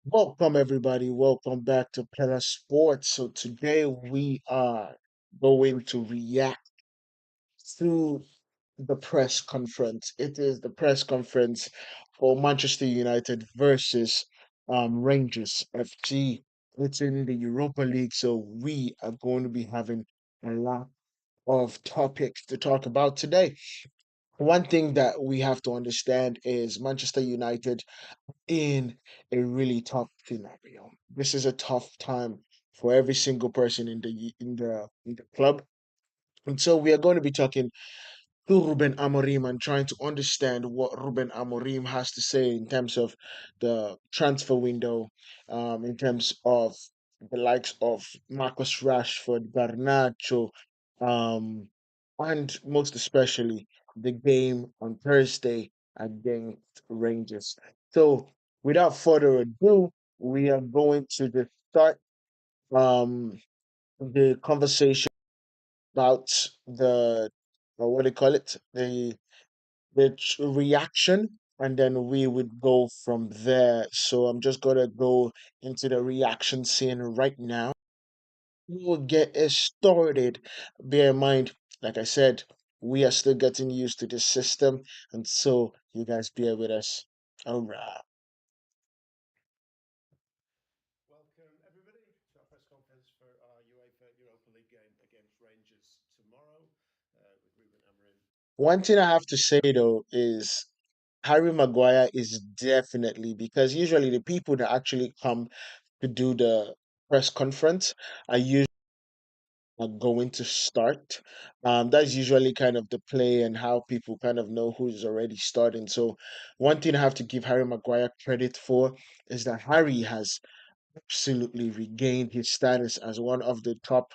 Welcome, everybody. Welcome back to Planet Sports. So, today we are going to react to the press conference. It is the press conference for Manchester United versus Rangers FG. It's in the Europa League, so we are going to be having a lot of topics to talk about today. One thing that we have to understand is Manchester United in a really tough scenario. This is a tough time for every single person in the club. And so we are going to be talking to Ruben Amorim and trying to understand what Ruben Amorim has to say in terms of the transfer window, in terms of the likes of Marcus Rashford, Garnacho, um, and most especially the game on Thursday against Rangers. So, without further ado, we are going to just start um, the conversation about the what do you call it, the reaction, and then we would go from there. So I'm just gonna go into the reaction scene right now. We'll get it started. Bear in mind, like I said, we are still getting used to this system, and so you guys bear with us. All right. Welcome, everybody, to our press conference for our UEFA Europa League game against Rangers tomorrow with Ruben Amorim. One thing I have to say though is Harry Maguire is definitely, because usually the people that actually come to do the press conference are usually going to start. That's usually kind of the play and how people kind of know who's already starting. So, one thing I have to give Harry Maguire credit for is that Harry has absolutely regained his status as one of the top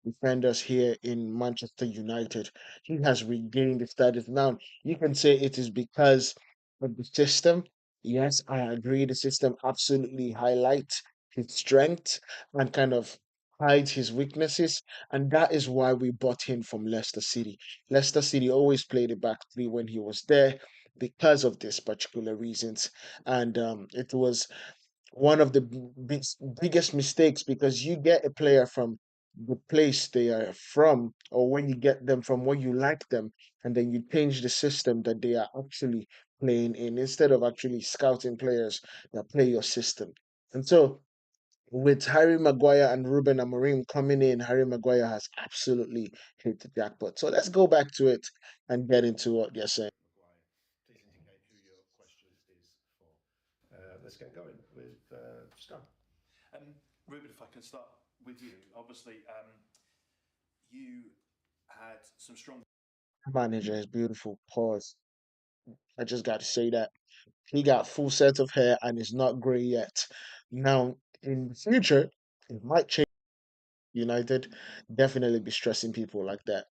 defenders here in Manchester United. He has regained the status. Now, you can say it is because of the system. Yes, I agree. The system absolutely highlights his strengths and kind of hides his weaknesses. And that is why we bought him from Leicester City. Leicester City always played a back three when he was there because of these particular reasons. And it was one of the biggest mistakes, because you get a player from the place they are from, or when you get them from where you like them, and then you change the system that they are actually playing in instead of actually scouting players that play your system. And so, with Harry Maguire and Ruben Amorim coming in, Harry Maguire has absolutely hit the jackpot. So let's go back to it and get into what they're saying. Maguire, please indicate who your question is for. Let's get going with Scott. Um, Ruben, if I can start with you, obviously you had some strong. Manager is beautiful. Pause. I just got to say that. He got full set of hair and is not gray yet. Now, in the future, it might change. United definitely be stressing people like that.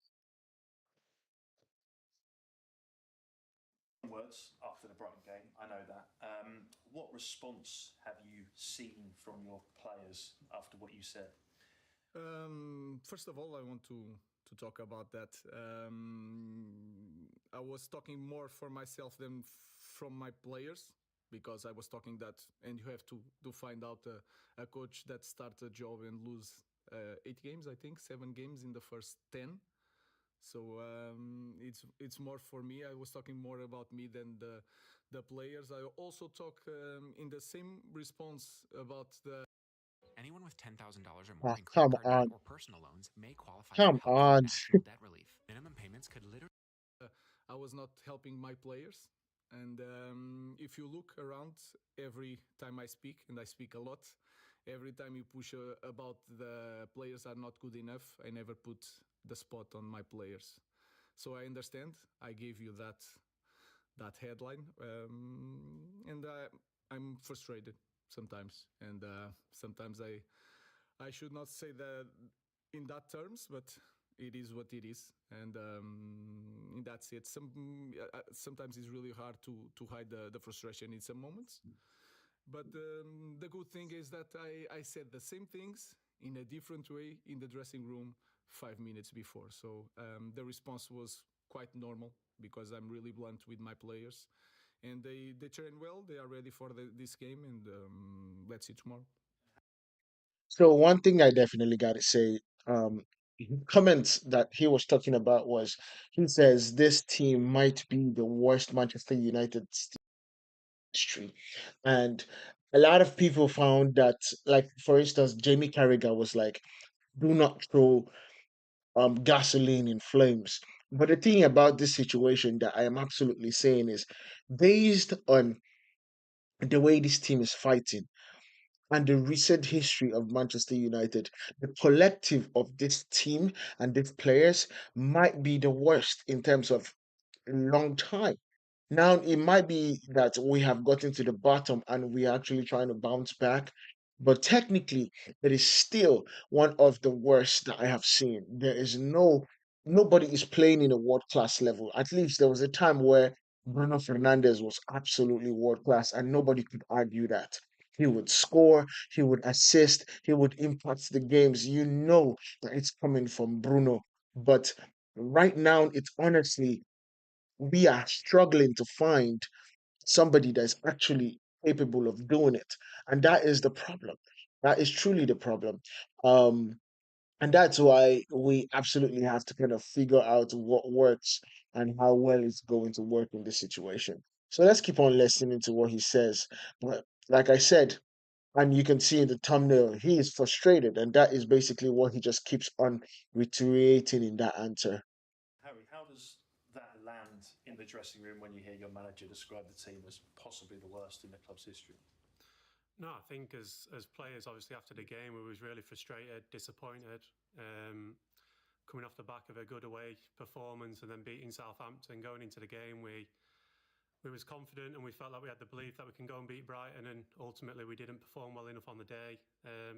Words after the Brighton game. I know that. What response have you seen from your players after what you said? First of all, I want to talk about that. I was talking more for myself than from my players because I was talking that, and you have to find out a coach that starts a job and lose 8 games, I think 7 games in the first 10. So it's more for me. I was talking more about me than the players. I also talk in the same response about the. Anyone with $10,000 or more Ah, in credit come card debt on. or personal loans may qualify for Come help from the on. National Debt Relief. Minimum payments could literally. I was not helping my players. And if you look around every time I speak, and I speak a lot, every time you push about the players are not good enough, I never put the spot on my players. So I understand. I gave you that headline, and I'm frustrated sometimes, and sometimes I should not say that in that terms, but it is what it is, and that's it. Sometimes it's really hard to hide the frustration in some moments, but the good thing is that I said the same things in a different way in the dressing room 5 minutes before. So the response was quite normal because I'm really blunt with my players. and they train well. They are ready for this game, and let's see tomorrow. So one thing I definitely got to say, um, comments that he was talking about was he says this team might be the worst Manchester United history, and a lot of people found that, like for instance, Jamie Carragher was like, "Do not throw gasoline in flames." But the thing about this situation that I am absolutely saying is, based on the way this team is fighting and the recent history of Manchester United, the collective of this team and these players might be the worst in terms of a long time. Now, it might be that we have gotten to the bottom and we are actually trying to bounce back, but technically, it is still one of the worst that I have seen. There is nobody is playing in a world class level. At least there was a time where Bruno Fernandes was absolutely world class, and nobody could argue that. He would score, he would assist, he would impact the games. You know that it's coming from Bruno. But right now, it's honestly, we are struggling to find somebody that's actually capable of doing it. And that is the problem. That is truly the problem. Um, and that's why we absolutely have to kind of figure out what works and how well it's going to work in this situation. So let's keep on listening to what he says. But like I said, and you can see in the thumbnail, he is frustrated, and that is basically what he just keeps on reiterating in that answer. Harry, how does that land in the dressing room when you hear your manager describe the team as possibly the worst in the club's history? No, I think as players, obviously after the game, we was really frustrated, disappointed, coming off the back of a good away performance and then beating Southampton. Going into the game, we was confident and we felt like we had the belief that we can go and beat Brighton, and ultimately we didn't perform well enough on the day.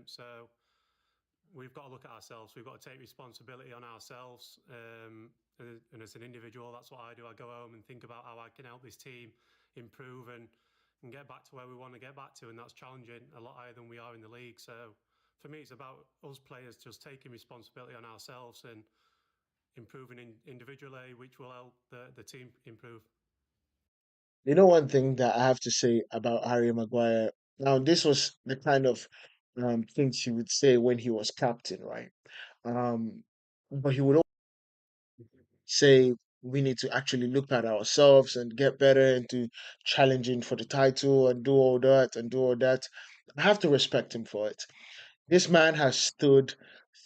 So we've got to look at ourselves. We've got to take responsibility on ourselves. And as an individual, that's what I do. I go home and think about how I can help this team improve and get back to where we want to get back to. And that's challenging a lot higher than we are in the league. So for me, it's about us players just taking responsibility on ourselves and improving individually, which will help the team improve. You know, one thing that I have to say about Harry Maguire. Now, this was the kind of things he would say when he was captain, right? Um, but he would always say we need to actually look at ourselves and get better into challenging for the title and do all that and do all that. I have to respect him for it. This man has stood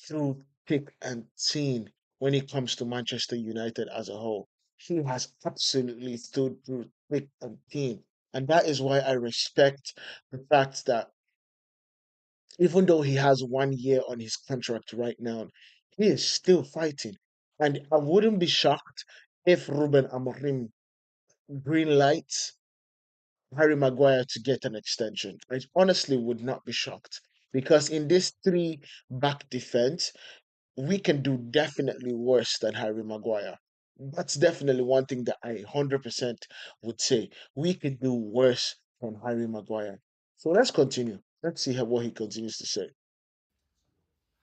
through thick and thin when it comes to Manchester United as a whole. He has absolutely stood through thick and thin. And that is why I respect the fact that even though he has 1 year on his contract right now, he is still fighting. And I wouldn't be shocked if Ruben Amorim green lights Harry Maguire to get an extension. I honestly would not be shocked because in this three back defense, we can do definitely worse than Harry Maguire. That's definitely one thing that I 100% would say. We could do worse than Harry Maguire. So let's continue. Let's see what he continues to say.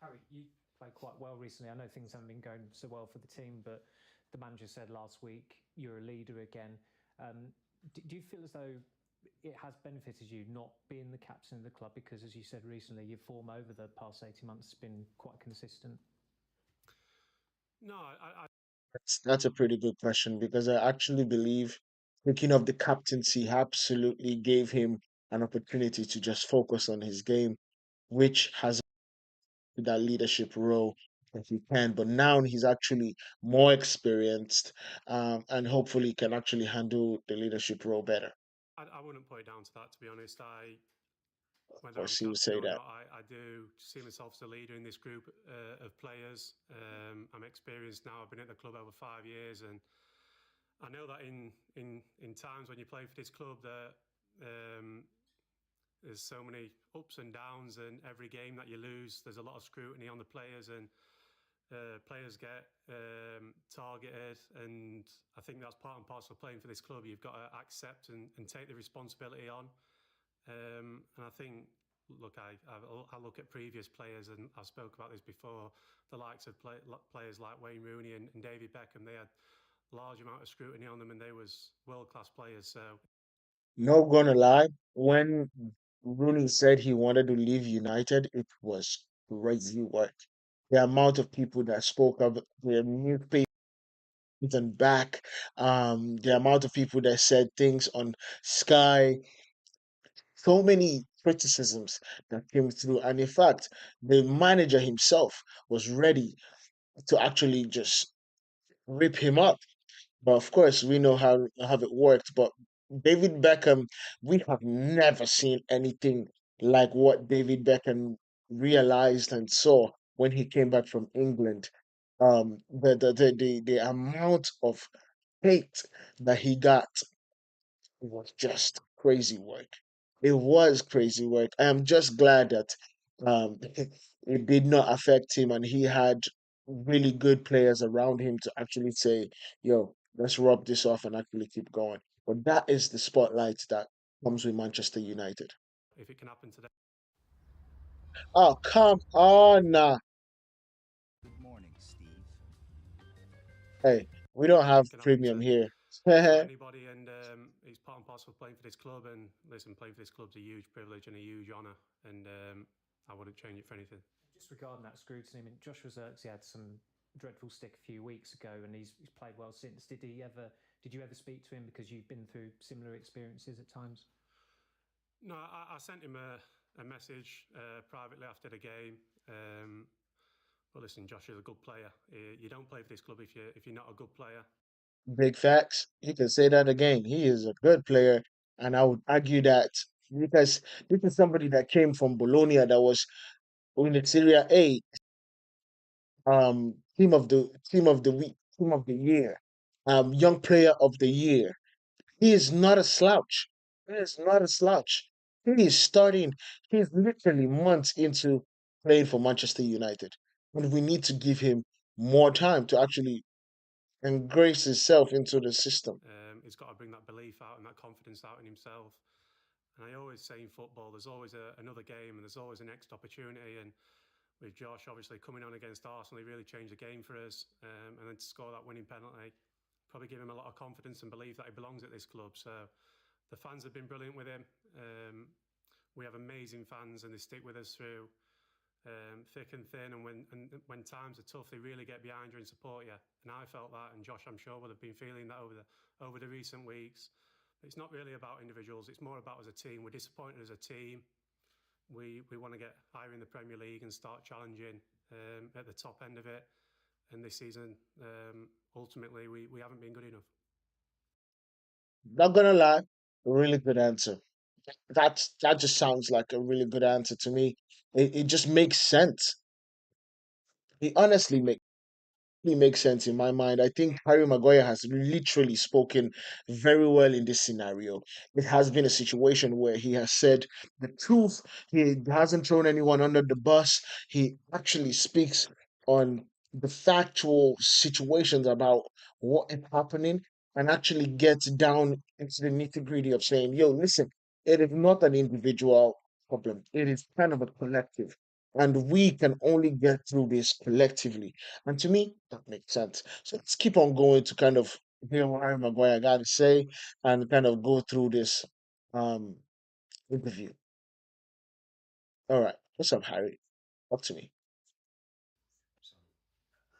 Harry, you played quite well recently. I know things haven't been going so well for the team, but the manager said last week you're a leader again. Do you feel as though it has benefited you not being the captain of the club? Because, as you said recently, your form over the past 18 months has been quite consistent. No, I That's a pretty good question because I actually believe taking of the captaincy absolutely gave him an opportunity to just focus on his game, which has that leadership role that he can. But now he's actually more experienced, and hopefully can actually handle the leadership role better. I wouldn't put it down to that, to be honest. Of Whether I'm course, he would captain say or that. not, I do see myself as a leader in this group of players. I'm experienced now. I've been at the club over 5 years, and I know that in times when you play for this club, that there's so many ups and downs, and every game that you lose, there's a lot of scrutiny on the players, and players get targeted. And I think that's part and parcel of playing for this club. You've got to accept and take the responsibility on. And I think, look, I look at previous players, and I spoke about this before. The likes of players like Wayne Rooney and David Beckham, they had large amount of scrutiny on them, and they was world class players. So No gonna lie, when Rooney said he wanted to leave United, it was crazy work. The amount of people that spoke of the newspapers and back, the amount of people that said things on Sky, so many criticisms that came through. And in fact, the manager himself was ready to actually just rip him up. But of course, we know how it worked. But David Beckham, we have never seen anything like what David Beckham realized and saw when he came back from England. The amount of hate that he got was just crazy work. It was crazy work. I am just glad that it did not affect him and he had really good players around him to actually say, yo, let's rub this off and actually keep going. But that is the spotlight that comes with Manchester United. if it can happen today. Oh, come on now. Good morning, Steve. Hey, we don't have It can happen premium here. to anybody, and it's part and parcel of playing for this club. And listen, playing for this club's a huge privilege and a huge honour, and I wouldn't change it for anything. Just regarding that scrutiny, I mean, Joshua Zirkzee had some dreadful stick a few weeks ago, and he's played well since. Did you ever speak to him because you've been through similar experiences at times? No, I sent him a message privately after the game. But listen, Josh is a good player. You don't play for this club if you're not a good player. Big facts. You can say that again. He is a good player, and I would argue that because this is somebody that came from Bologna that was in the Serie A, team of the week, team of the year, young player of the year. He is not a slouch. He is not a slouch. He is starting. He's literally months into playing for Manchester United, and we need to give him more time to actually ingrace himself into the system. He's got to bring that belief out and that confidence out in himself. And I always say in football, there's always another game and there's always a next opportunity. And with Josh obviously coming on against Arsenal, he really changed the game for us. And then to score that winning penalty, probably give him a lot of confidence and belief that he belongs at this club. So the fans have been brilliant with him. We have amazing fans and they stick with us through thick and thin. And when times are tough, they really get behind you and support you. And I felt that, and Josh, I'm sure, would have been feeling that over the recent weeks. It's not really about individuals. It's more about as a team. We're disappointed as a team. We want to get higher in the Premier League and start challenging at the top end of it. And this season, ultimately, we haven't been good enough. Not gonna lie, a really good answer. That just sounds like a really good answer to me. It just makes sense. It honestly makes sense in my mind. I think Harry Maguire has literally spoken very well in this scenario. It has been a situation where he has said the truth. He hasn't thrown anyone under the bus. He actually speaks on the factual situations about what is happening and actually gets down into the nitty gritty of saying, yo, listen, it is not an individual problem. It is kind of a collective. And we can only get through this collectively. And to me, that makes sense. So let's keep on going to kind of hear what Harry Maguire got to say and kind of go through this um interview. All right. What's up, Harry? Up to me.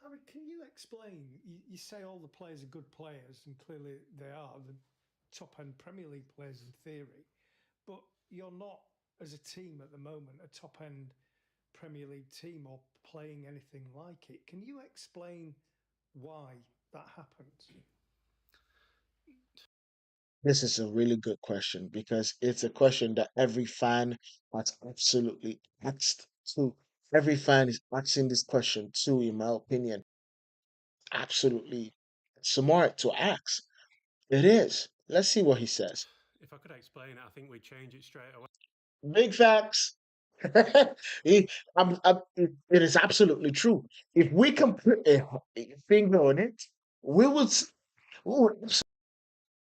Harry, can you explain? You say all the players are good players, and clearly they are the top end Premier League players in theory, but you're not, as a team at the moment, a top end Premier League team or playing anything like it. Can you explain why that happened? This is a really good question because it's a question that every fan has absolutely asked too. Every fan is asking this question too, in my opinion. Absolutely smart to ask. It is. Let's see what he says. If I could explain it, I think we'd change it straight away. Big facts. It is absolutely true. If we can put a finger on it, we would. We would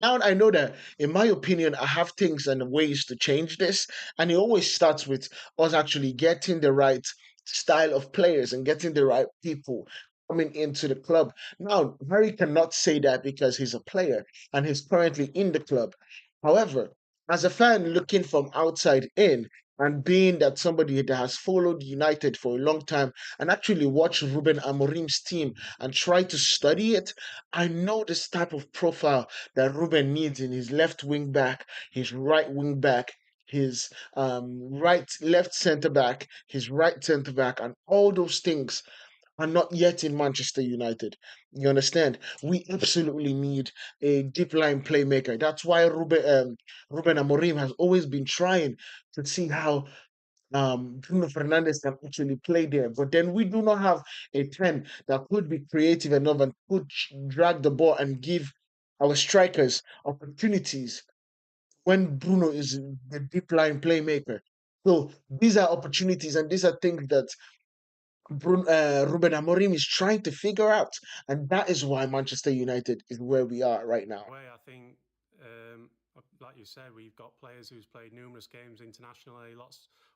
now I know that, in my opinion, I have things and ways to change this, and it always starts with us actually getting the right style of players and getting the right people coming into the club. Now, Harry cannot say that because he's a player and he's currently in the club. However, as a fan looking from outside in, and being that somebody that has followed United for a long time and actually watched Ruben Amorim's team and try to study it, I know this type of profile that Ruben needs in his left wing back, his right wing back, his left centre back, his right centre back, and all those things are not yet in Manchester United. You understand? We absolutely need a deep line playmaker. That's why Ruben Amorim has always been trying to see how Bruno Fernandes can actually play there. But then we do not have a 10 that could be creative enough and could drag the ball and give our strikers opportunities when Bruno is the deep line playmaker. So these are opportunities and these are things that Ruben Amorim is trying to figure out, and that is why Manchester United is where we are right now. Way, I think, like you said, we've got players who's played numerous games internationally,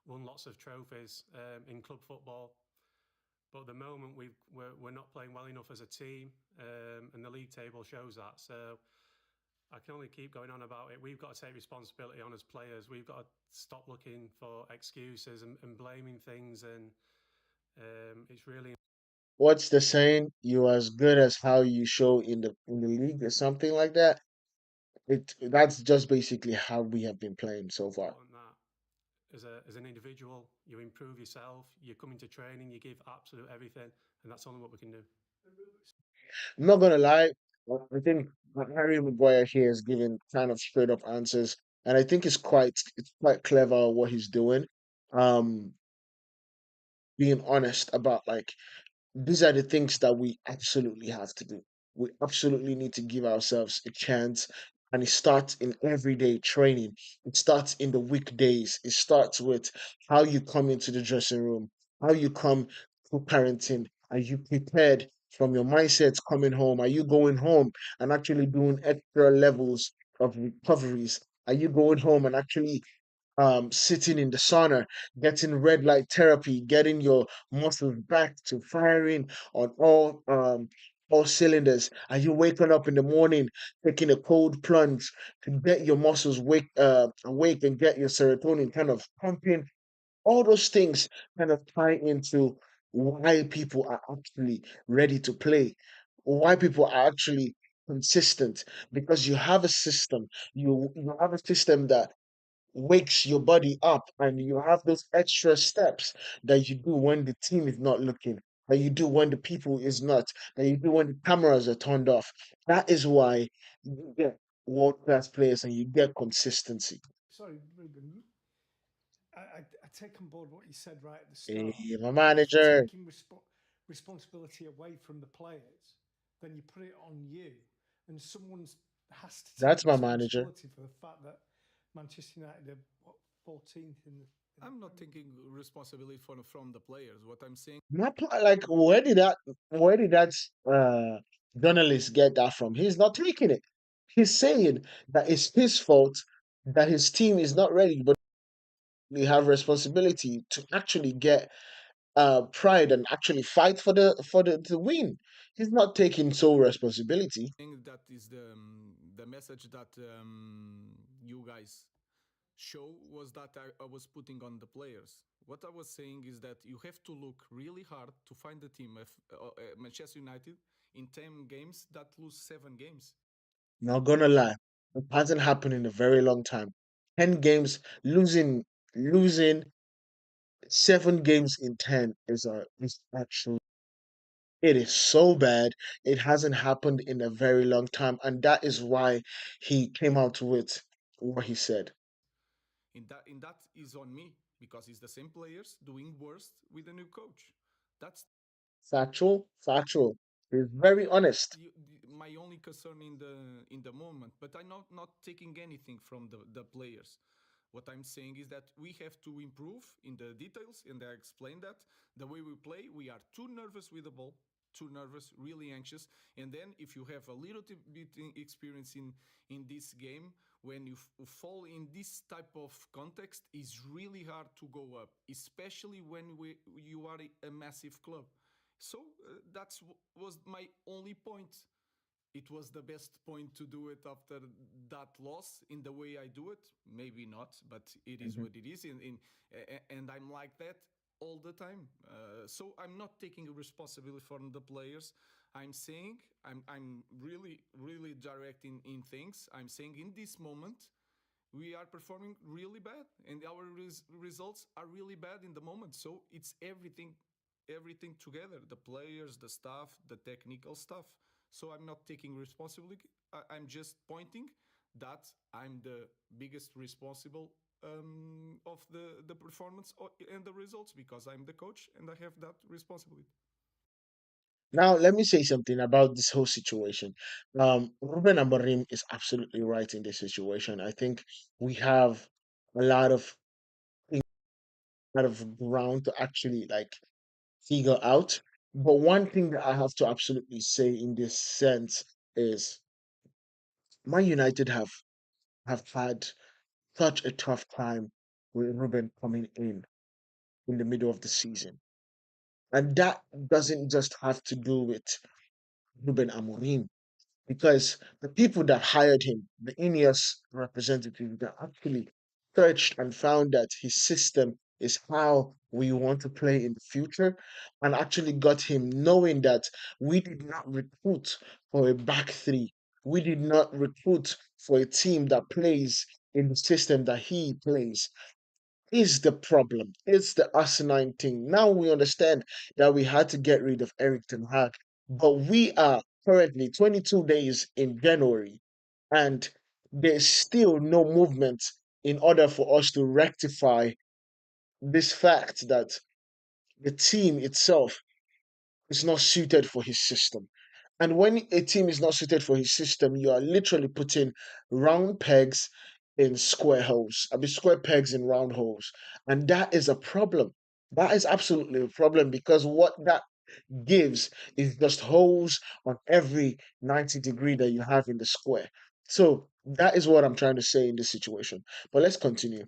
won lots of trophies in club football. But at the moment, we're not playing well enough as a team, and the league table shows that. So I can only keep going on about it. We've got to take responsibility on as players. We've got to stop looking for excuses and blaming things. And it's really What's the saying? You're as good as how you show in the league, or something like that. That's just basically how we have been playing so far. important that as an individual, you improve yourself, you come into training, you give absolute everything, and that's only what we can do. I'm not gonna lie. I think Harry Maguire here is giving kind of straight up answers, and I think it's quite clever what he's doing. Um, being honest about like these are the things that we absolutely have to do. We absolutely need to give ourselves a chance. And it starts in everyday training. It starts in the weekdays. It starts with how you come into the dressing room, how you come to parenting. Are you prepared from your mindsets coming home? Are you going home and actually doing extra levels of recoveries? Are you going home and actually sitting in the sauna, getting red light therapy, getting your muscles back to firing on all cylinders? Are you waking up in the morning, taking a cold plunge to get your muscles awake and get your serotonin kind of pumping? All those things kind of tie into why people are actually ready to play, why people are actually consistent, because you have a system. You have a system that wakes your body up, and you have those extra steps that you do when the team is not looking, that you do when the people is not, that you do when the cameras are turned off. That is why you get world class players and you get consistency. Sorry, Ruben. I take on board what you said right at the Hey, start. my But if you're manager. taking responsibility away from the players, then you put it on you, and someone has to take That's my manager. responsibility for the fact that Manchester United are what, 14th in the I'm not Premier League. taking responsibility from the players. What I'm saying Like, where did that uh journalist get that from? He's not taking it. He's saying that it's his fault that his team is not ready, but we have responsibility to actually get pride and actually fight for the win. He's not taking sole responsibility. that is the message that you guys show was that I was putting on the players. What I was saying is that you have to look really hard to find the team of Manchester United in 10 games that lose 7 games. Not gonna lie, it hasn't happened in a very long time. 10 games, losing 7 games in 10 is actually, it is so bad. It hasn't happened in a very long time, and that is why he came out with what he said. In that is on me because it's the same players doing worse with a new coach. That's Factual, factual. He's very honest. my only concern in the moment. But I'm not taking anything from the players. What I'm saying is that we have to improve in the details, and I explained that the way we play, we are too nervous with the ball, too nervous, really anxious. And then if you have a little bit experience in this game, when you fall in this type of context, is really hard to go up, especially when you are a massive club. So that was my only point. it was the best point to do it after that loss in the way I do it. Maybe not, but it is Mhm. what it is. And I'm like that all the time. So I'm not taking responsibility for the players. I'm saying I'm really really direct in things. I'm saying in this moment we are performing really bad and our results are really bad in the moment, so it's everything together, the players, the staff, the technical stuff. So I'm not taking responsibility. I'm just pointing that I'm the biggest responsible of the performance and the results because I'm the coach and I have that responsibility. Now, let me say something about this whole situation. Ruben Amorim is absolutely right in this situation. I think we have a lot of a lot of ground to actually like figure out. But one thing that I have to absolutely say in this sense is Man United have had such a tough time with Ruben coming in the middle of the season. And that doesn't just have to do with Ruben Amorim, because the people that hired him, the Ineos representative, that actually searched and found that his system is how we want to play in the future, and actually got him knowing that we did not recruit for a back three. We did not recruit for a team that plays in the system that he plays is the problem. It's the asinine thing. Now we understand that we had to get rid of Eric Ten Hag, but we are currently 22 days in January, and there's still no movement in order for us to rectify this fact that the team itself is not suited for his system. And when a team is not suited for his system, you are literally putting round pegs in square holes. I mean, square pegs in round holes. And that is a problem. That is absolutely a problem because what that gives is just holes on every 90-degree that you have in the square. So that is what I'm trying to say in this situation. But let's continue.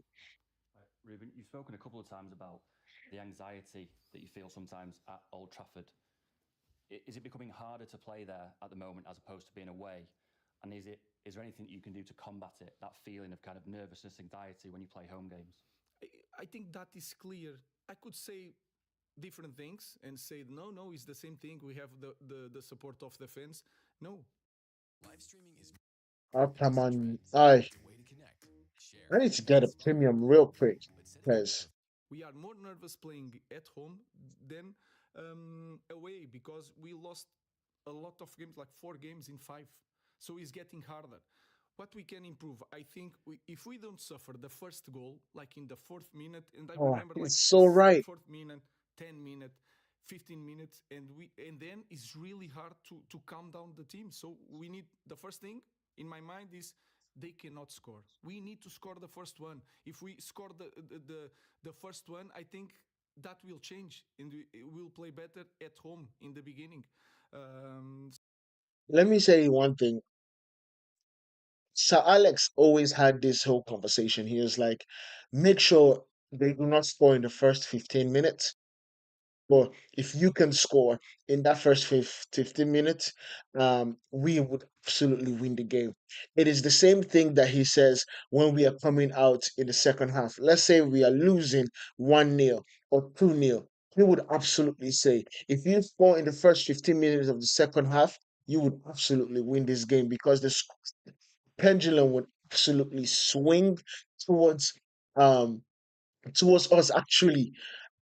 Ruben, you've spoken a couple of times about the anxiety that you feel sometimes at Old Trafford. Is it becoming harder to play there at the moment as opposed to being away? And is there anything that you can do to combat it, that feeling of kind of nervousness, anxiety when you play home games? I think that is clear. I could say different things and say no, it's the same thing. We have the support of the fans. No, Live streaming is Oh, come constant on. trends. It's a way to connect, share, I need to and get a inspire. premium real quick But setting up because we are more nervous playing at home than away because we lost a lot of games, like 4 games in 5. So it's getting harder. What we can improve, I think, if we don't suffer the first goal, like in the 4th minute, and I oh, remember like it's so right. 4th minute, 10 minute, 15 minutes, and then it's really hard to calm down the team. So we need the first thing in my mind is they cannot score. We need to score the first one. If we score the first one, I think that will change and we will play better at home in the beginning. Um, Let me say one thing. Sir Alex always had this whole conversation. He was like, make sure they do not score in the first 15 minutes. But if you can score in that first 15 minutes, we would absolutely win the game. It is the same thing that he says when we are coming out in the second half. Let's say we are losing 1-0 or 2-0. He would absolutely say, if you score in the first 15 minutes of the second half, you would absolutely win this game because the pendulum would absolutely swing towards um towards us actually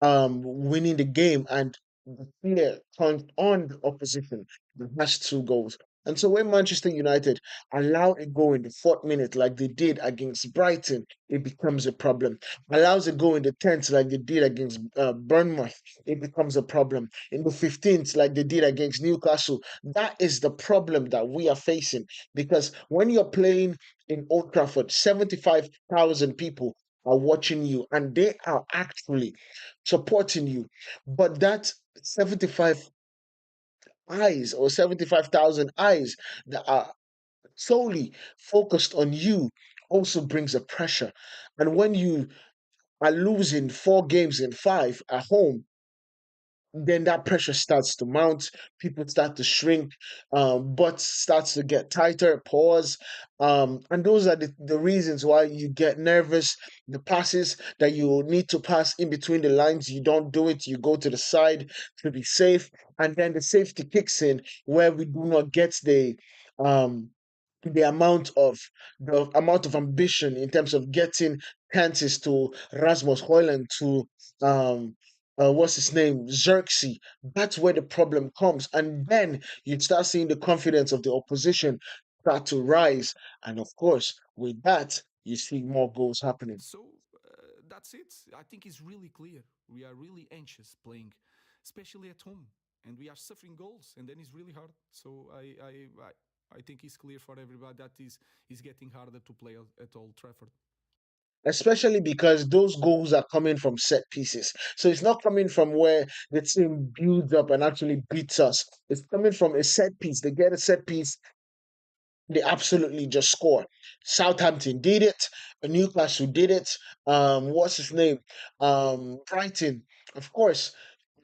winning the game, and the fear turned on the opposition that has 2 goals. And so when Manchester United allow a goal in the 4th minute like they did against Brighton, it becomes a problem. Allows a goal in the 10th like they did against Bournemouth, it becomes a problem. In the 15th like they did against Newcastle, that is the problem that we are facing. Because when you're playing in Old Trafford, 75,000 people are watching you and they are actually supporting you. But that 75 eyes or 75,000 eyes that are solely focused on you also brings a pressure. And when you are losing 4 games in 5 at home, then that pressure starts to mount. People start to shrink. Butt starts to get tighter. Pause. And those are the reasons why you get nervous. The passes that you need to pass in between the lines, you don't do it. You go to the side to be safe, and then the safety kicks in where we do not get um the amount of ambition in terms of getting chances to Rasmus Hoyland, to um what's his name, Xerxes. That's where the problem comes, and then you start seeing the confidence of the opposition start to rise, and of course, with that, you see more goals happening. So that's it. I think it's really clear. We are really anxious playing, especially at home, and we are suffering goals, and then it's really hard. So I think it's clear for everybody that is getting harder to play at Old Trafford. Especially because those goals are coming from set pieces. So it's not coming from where the team builds up and actually beats us. It's coming from a set piece. They get a set piece, they absolutely just score. Southampton did it. Newcastle did it. What's his name? Brighton. Of course,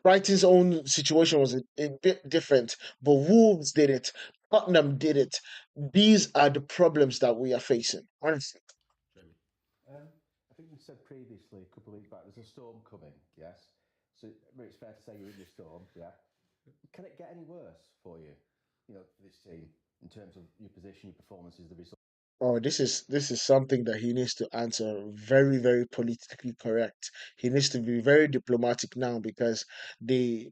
Brighton's own situation was a bit different, but Wolves did it. Tottenham did it. These are the problems that we are facing. Honestly. Jamie. I think you said previously, a couple of weeks back, there's a storm coming, yes? So it's fair to say you're in the storm, yeah? Can it get any worse for you, for this team, in terms of your position, your performances, the results? Oh, this is something that he needs to answer very, very politically correct. He needs to be very diplomatic now because the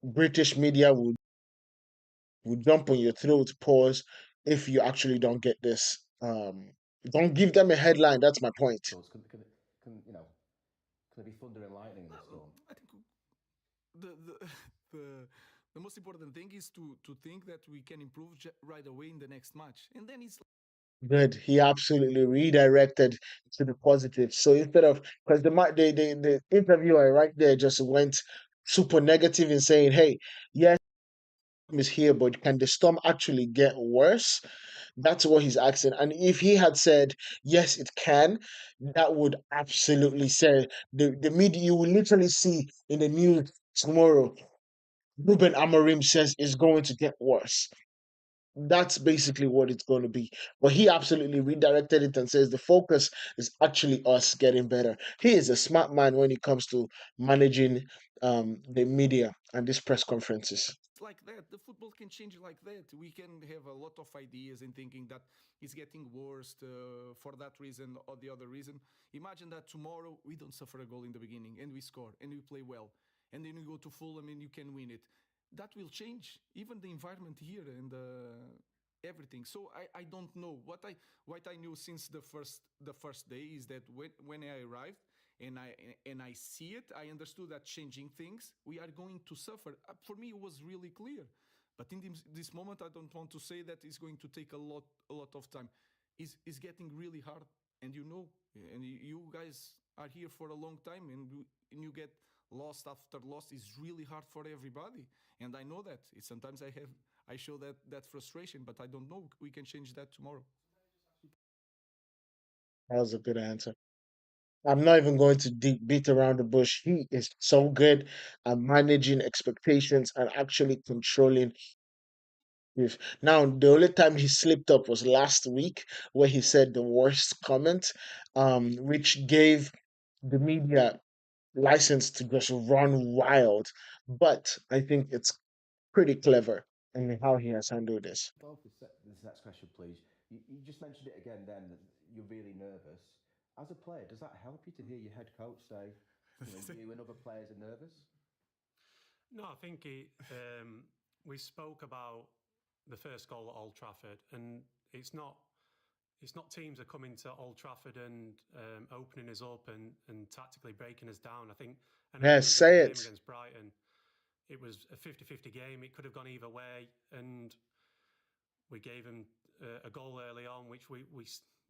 British media would jump on your throat, pause, if you actually don't get this. Don't give them a headline. That's my point. Can there be thunder and lightning in the storm? I think the the the most important thing is to think that we can improve right away in the next match, and then it's Good. He absolutely redirected to the positive. So instead of, because the interviewer right there just went super negative in saying, "Hey, yes, is here, but can the storm actually get worse?" That's what he's asking. And if he had said, yes, it can, that would absolutely say the media, you will literally see in the news tomorrow, Ruben Amorim says it's going to get worse. That's basically what it's going to be. But he absolutely redirected it and says the focus is actually us getting better. He is a smart man when it comes to managing the media and these press conferences. like that. The football can change like that. We can have a lot of ideas and thinking that it's getting worse for that reason or the other reason. Imagine that tomorrow we don't suffer a goal in the beginning and we score and we play well. And then you go to Fulham and you can win it. That will change even the environment here and everything. So I don't know what I knew since the first day is that when I arrived and I see it, I understood that changing things, we are going to suffer. For me, it was really clear. But in this moment, I don't want to say that it's going to take a lot of time. It's getting really hard, and and you guys are here for a long time, and you get lost after lost. It's really hard for everybody, and I know that. Sometimes I show that frustration, but I don't know. We can change that tomorrow. That was a good answer. I'm not even going to beat around the bush. He is so good at managing expectations and actually controlling. Now, the only time he slipped up was last week, where he said the worst comment, which gave the media license to just run wild. But I think it's pretty clever in how he has handled this. Both this next question, please. You just mentioned it again then that you're really nervous. As a player, does that help you to hear your head coach say, you and other players are nervous? No, I think we spoke about the first goal at Old Trafford, and it's not teams are coming to Old Trafford and opening us up and tactically breaking us down. I know when Yes, we was at the say game it. against Brighton, it was a 50-50 game. It could have gone either way, and we gave them a goal early on, which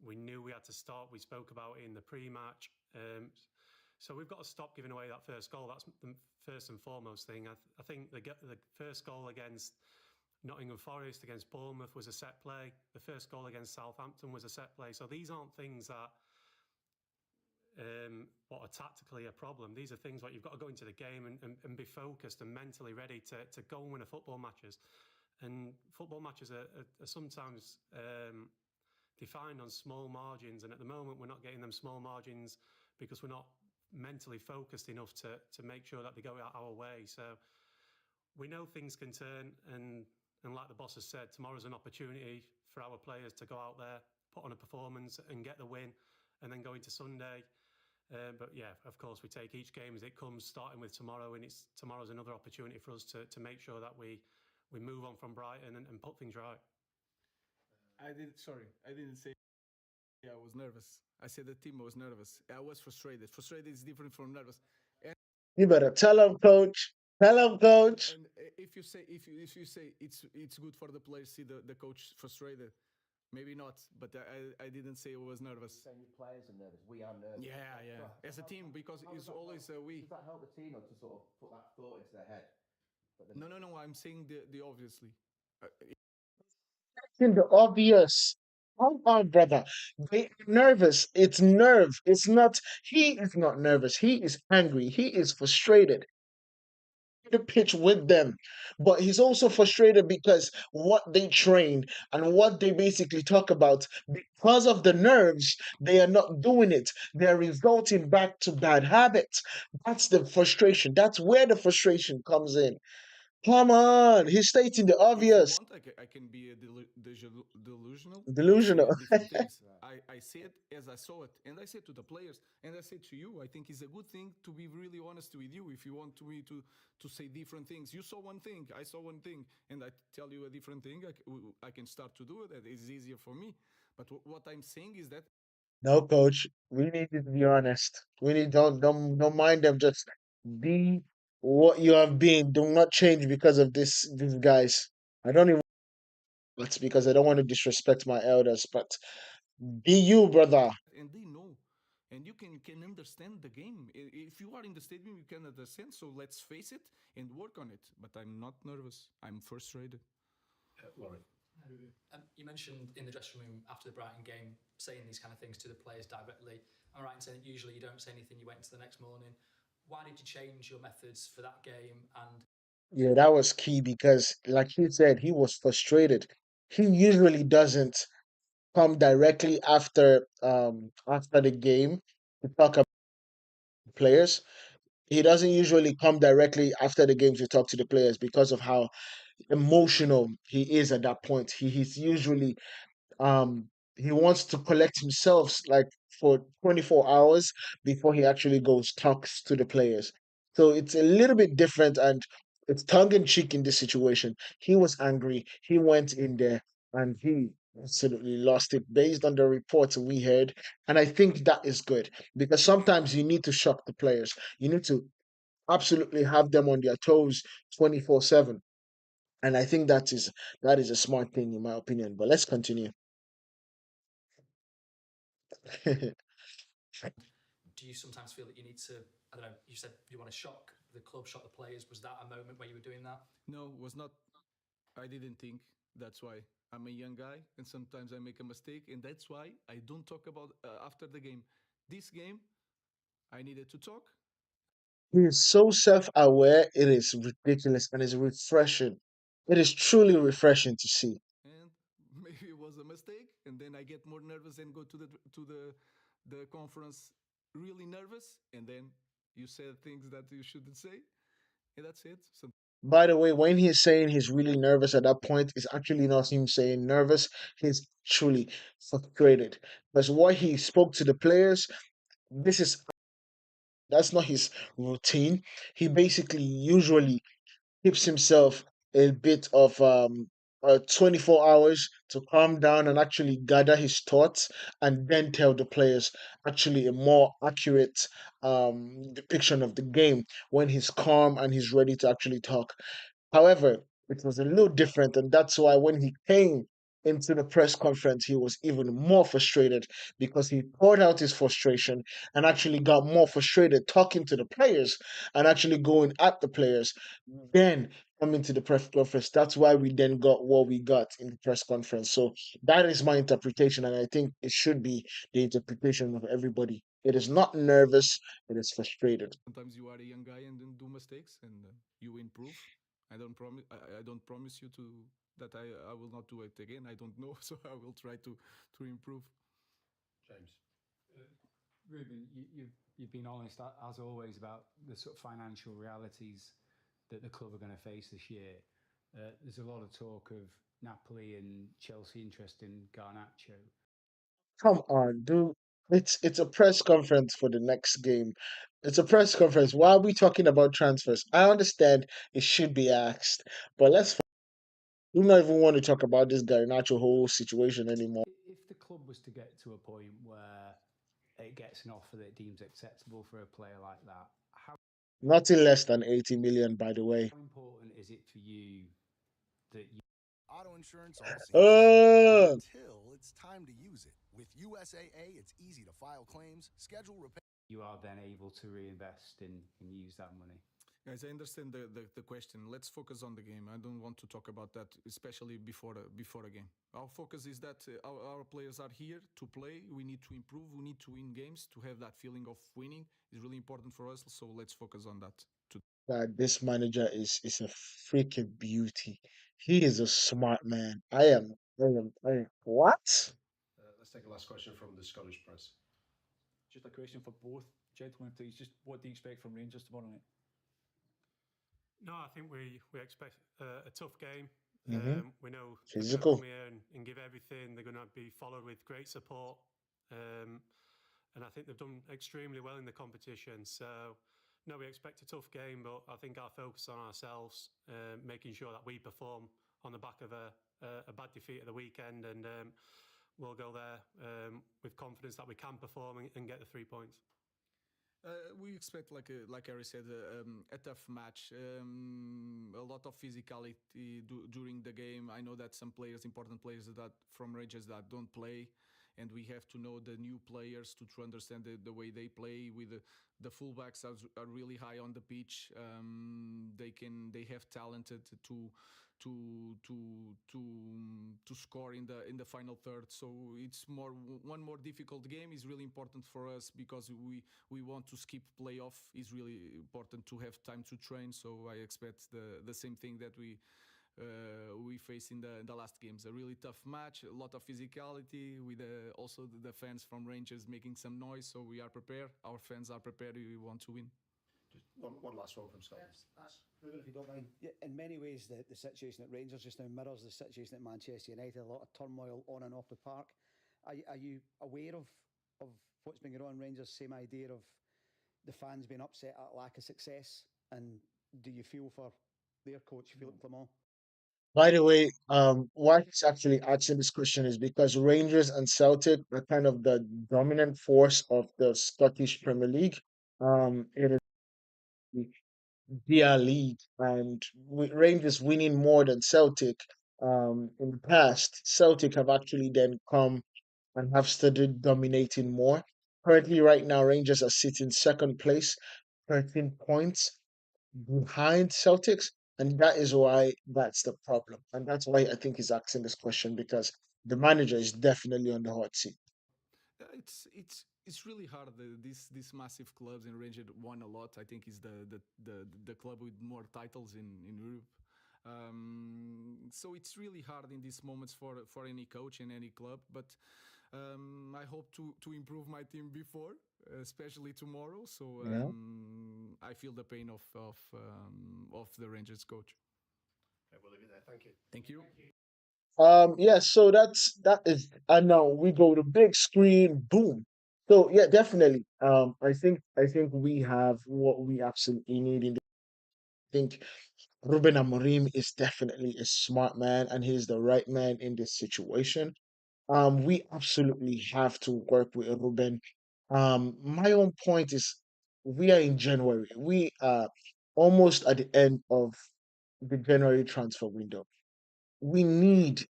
we knew we had to stop. We spoke about it in the pre-match. So we've got to stop giving away that first goal. That's the first and foremost thing. I think the first goal against Nottingham Forest, against Bournemouth was a set play. The first goal against Southampton was a set play. So these aren't things that what are tactically a problem. These are things like you've got to go into the game and be focused and mentally ready to go and win a football matches. And football matches are sometimes defined on small margins. And at the moment, we're not getting them small margins because we're not mentally focused enough to make sure that they go our way. So we know things can turn, and like the boss has said, tomorrow's an opportunity for our players to go out there, put on a performance and get the win, and then go into Sunday. But yeah, of course, we take each game as it comes, starting with tomorrow, and tomorrow's another opportunity for us to make sure that we move on from Brighton and put things right. I didn't say I was nervous. I said the team was nervous. I was frustrated. Frustrated is different from nervous. And You better tell him, coach. Tell him, coach. and if you say it's good for the players see the coach frustrated, maybe not. But I didn't say I was nervous. Saying your players are nervous. We are nervous. Yeah. As a team, because it's always we. Does that help the team or to sort of put that thought into their head? No. I'm saying the obviously. Uh, In the obvious. Come on, brother. They nervous. It's nerve. It's not. He is not nervous. He is angry. He is frustrated. The pitch with them, but he's also frustrated because what they train and what they basically talk about, because of the nerves, they are not doing it. They're resulting back to bad habits. That's the frustration. That's where the frustration comes in. Come on, he's stating the If you obvious. want, I can be delusional and say Delusional. different things. I see it as I saw it, and I said to the players, and I said to you, I think it's a good thing to be really honest with you. If you want me to say different things, you saw one thing, I saw one thing, and I tell you a different thing. I can start to do it. That is easier for me. But what I'm saying is that No, coach. We need you to be honest. We need don't mind them. Just be what you have been. Do not change because of these guys. I don't even. That's because I don't want to disrespect my elders, but be you, brother. and they know. And you can understand the game. If you are in the stadium, you can understand. So let's face it and work on it. But I'm not nervous. I'm frustrated. Laurie. You mentioned in the dressing room after the Brighton game saying these kind of things to the players directly. I'm right in saying that usually you don't say anything, you wait until the next morning. Why did you change your methods for that game? And Yeah, that was key because, like he said, he was frustrated. He usually doesn't come directly after the game to talk about players. He doesn't usually come directly after the game to talk to the players because of how emotional he is at that point. He's usually um he wants to collect himself like for 24 hours before he actually goes talks to the players. So it's a little bit different and it's tongue in cheek in this situation. He was angry. He went in there and he absolutely lost it based on the reports we heard. And I think that is good because sometimes you need to shock the players. You need to absolutely have them on their toes 24/7. And I think that is a smart thing in my opinion. But let's continue. do you sometimes feel that you need to, I don't know, you said you want to shock the club, shock the players. Was that a moment where you were doing that? No, was not. I didn't think. That's why I'm a young guy, and sometimes I make a mistake, and that's why I don't talk about after the game. This game, I needed to talk, He is so self-aware, it is ridiculous and it's refreshing. It is truly refreshing to see. and maybe it was a mistake, and then I get more nervous and go to the conference really nervous, and then you said things that you shouldn't say, and that's it. So By the way, when he's saying he's really nervous at that point, it's actually not him saying nervous. He's truly frustrated. Because what he spoke to the players, this is that's not his routine. He basically usually gives himself a bit of 24 hours to calm down and actually gather his thoughts and then tell the players actually a more accurate depiction of the game when he's calm and he's ready to actually talk. However, it was a little different, and that's why when he came into the press conference, he was even more frustrated because he poured out his frustration and actually got more frustrated talking to the players and actually going at the players. Then coming to the press conference, that's why we then got what we got in the press conference. So that is my interpretation, and I think it should be the interpretation of everybody. It is not nervous. It is frustrated. Sometimes you are a young guy and then do mistakes, and you improve. I don't promise you to that I will not do it again. I don't know, so I will try to improve. James. Ruben, you've been honest as always about the sort of financial realities that the club are going to face this year. There's a lot of talk of Napoli and Chelsea interest in Garnacho. Come on, dude. It's a press conference for the next game. It's a press conference. Why are we talking about transfers? I understand it should be asked, but let's do not even want to talk about this Garnacho whole situation anymore. If the club was to get to a point where it gets an offer that it deems acceptable for a player like that, how Nothing less than 80 million, by the way. important is it for you that you Auto insurance all seems the same Uh, until it's time to use it. With USAA, it's easy to file claims, schedule repair. you are then able to reinvest and use that money? Guys, I understand the question. Let's focus on the game. I don't want to talk about that, especially before a game. Our focus is that our players are here to play. We need to improve. We need to win games. To have that feeling of winning is really important for us. So let's focus on that. that this manager is a freaking beauty. He is a smart man. What? Let's take a last question from the Scottish press. Just a question for both gentlemen, please. Just what do you expect from Rangers tomorrow night? No, I think we expect a tough game. We know they're going to Physical. come here and give everything. They're going to be followed with great support. And I think they've done extremely well in the competition. So, no, we expect a tough game, but I think our focus on ourselves, making sure that we perform on the back of a bad defeat at the weekend, and we'll go there with confidence that we can perform and get the 3 points. We expect, like Harry said, a tough match. A lot of physicality during the game. I know that some players, important players that from Rangers that don't play, and we have to know the new players to understand the way they play. With the fullbacks are really high on the pitch. They have talented to score in the final third. So it's one more difficult game is really important for us because we want to skip playoff. Is really important to have time to train. So I expect the same thing that we faced in the last games. A really tough match, a lot of physicality with also the fans from Rangers making some noise. So we are prepared. Our fans are prepared. We want to win. Just one last one from Scotland. Ruben, if you don't mind, in many ways, the situation at Rangers just now mirrors the situation at Manchester United. A lot of turmoil on and off the park. Are you aware of what's been going on in Rangers? Same idea of the fans being upset at lack of success, and do you feel for their coach, Philippe Clement? By the way, why he's actually asking this question is because Rangers and Celtic are kind of the dominant force of the Scottish Premier League. It is their league, and with Rangers winning more than Celtic in the past, Celtic have actually then come and have started dominating more. Currently, right now, Rangers are sitting second place, 13 points behind Celtics, and that is why that's the problem. And that's why I think he's asking this question because the manager is definitely on the hot seat. It's really hard. These massive clubs in Rangers won a lot. I think it's the club with more titles in Europe. So it's really hard in these moments for any coach in any club. But I hope to improve my team before, especially tomorrow. So Yeah. I feel the pain of the Rangers coach. Okay, we'll leave it there. Thank you. Thank you. Yeah, so that is, and now we go to big screen, boom. So yeah, definitely. I think we have what we absolutely need in I think Ruben Amorim is definitely a smart man and he's the right man in this situation. We absolutely have to work with Ruben. My own point is we are in January. We are almost at the end of the January transfer window. We need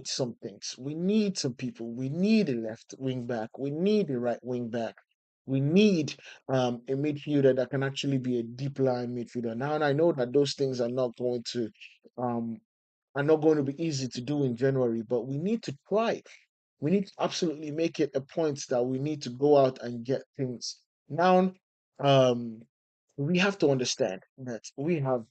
some things. We need some people. We need a left wing back. We need a right wing back. We need a midfielder that can actually be a deep line midfielder. Now, and I know that those things um are not going to be easy to do in January, but we need to try. We need to absolutely make it a point that we need to go out and get things. Now, um, we have to understand that we have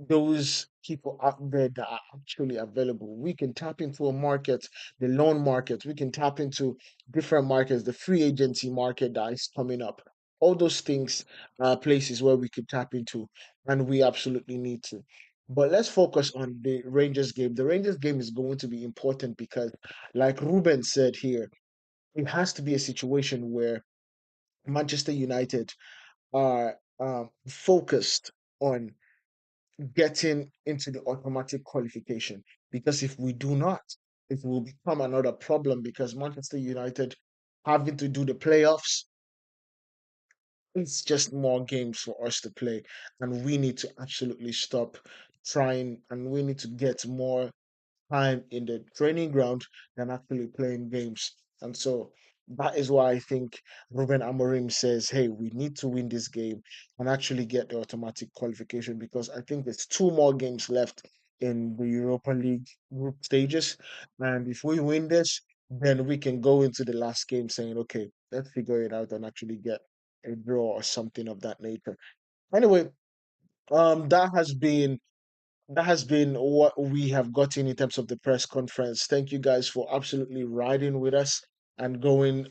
those people out there that are actually available. We can tap into a market, the loan market. We can tap into different markets, the free agency market that is coming up. All those things are places where we could tap into, and we absolutely need to. But let's focus on the Rangers game. The Rangers game is going to be important because, like Ruben said here, it has to be a situation where Manchester United are focused on getting into the automatic qualification. Because if we do not, it will become another problem because Manchester United having to do the playoffs, it's just more games for us to play. And we need to absolutely stop trying and we need to get more time in the training ground than actually playing games. And so that is why I think Ruben Amorim says, hey, we need to win this game and actually get the automatic qualification because I think there's two more games left in the Europa League group stages. And if we win this, then we can go into the last game saying, okay, let's figure it out and actually get a draw or something of that nature. Anyway, that has been what we have gotten in terms of the press conference. Thank you guys for absolutely riding with us and going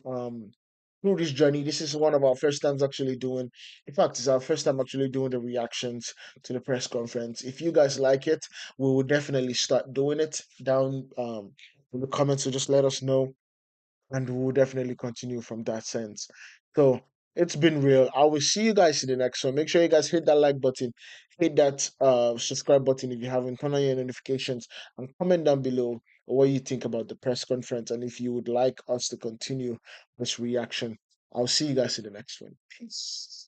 through this journey. This is one of our first times actually doing, in fact, it's our first time actually doing the reactions to the press conference. If you guys like it, we will definitely start doing it down in the comments. So just let us know and we'll definitely continue from that sense. So it's been real. I will see you guys in the next one. Make sure you guys hit that like button, hit that subscribe button if you haven't, turn on your notifications, and comment down below what you think about the press conference and if you would like us to continue this reaction. I'll see you guys in the next one. Peace.